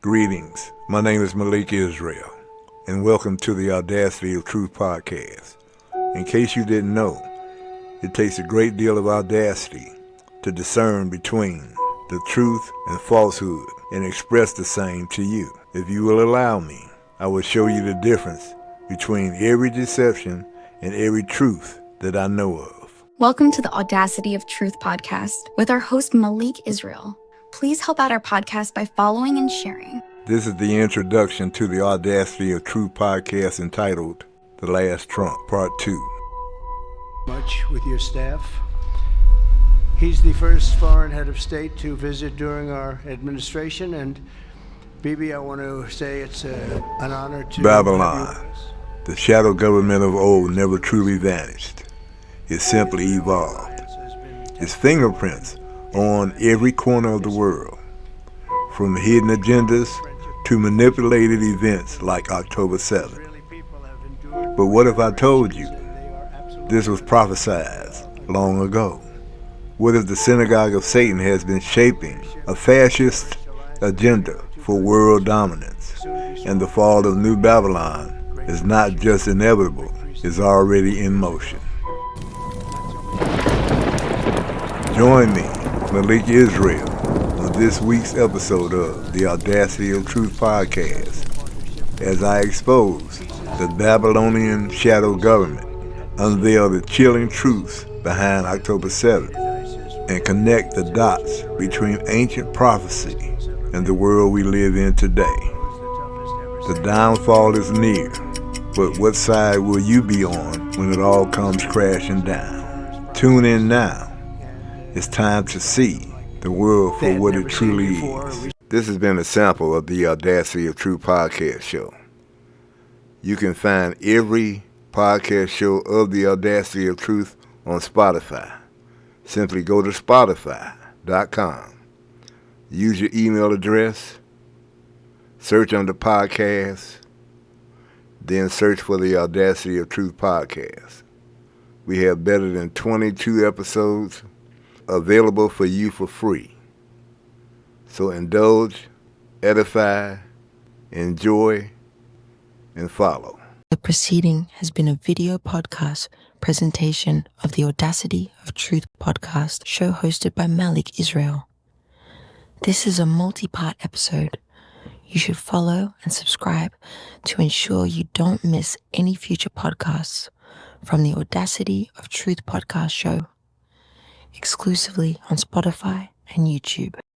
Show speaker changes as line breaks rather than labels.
Greetings, my name is Malik Israel, and welcome to the Audacity of Truth podcast. In case you didn't know, it takes a great deal of audacity to discern between the truth and falsehood and express the same to you. If you will allow me, I will show you the difference between every deception and every truth that I know of.
Welcome to the Audacity of Truth podcast with our host Malik Israel. Please help out our podcast by following and sharing.
This is the introduction to the Audacity of Truth podcast entitled The Last Trump, Part 2.
Much with your staff. He's the first foreign head of state to visit during our administration, and Bibi, I want to say it's an honor to...
Babylon, the shadow government of old, never truly vanished. It simply evolved. Its fingerprints on every corner of the world, from hidden agendas to manipulated events like October 7th. But what if I told you this was prophesied long ago? What if the synagogue of Satan has been shaping a fascist agenda for world dominance, and the fall of New Babylon is not just inevitable, it's already in motion? Join me, Malik Israel, on this week's episode of the Audacity of Truth podcast as I expose the Babylonian shadow government, unveil the chilling truths behind October 7th, and connect the dots between ancient prophecy and the world we live in today. The downfall is near, but what side will you be on when it all comes crashing down? Tune in now. It's time to see the world for what it truly is. This has been a sample of the Audacity of Truth podcast show. You can find every podcast show of the Audacity of Truth on Spotify. Simply go to spotify.com. Use your email address, search under podcasts, then search for the Audacity of Truth podcast. We have better than 22 episodes available for you for free. So indulge, edify, enjoy, and follow.
The preceding has been a video podcast presentation of the Audacity of Truth podcast show hosted by Malik Israel. This is a multi-part episode. You should follow and subscribe to ensure you don't miss any future podcasts from the Audacity of Truth podcast show, exclusively on Spotify and YouTube.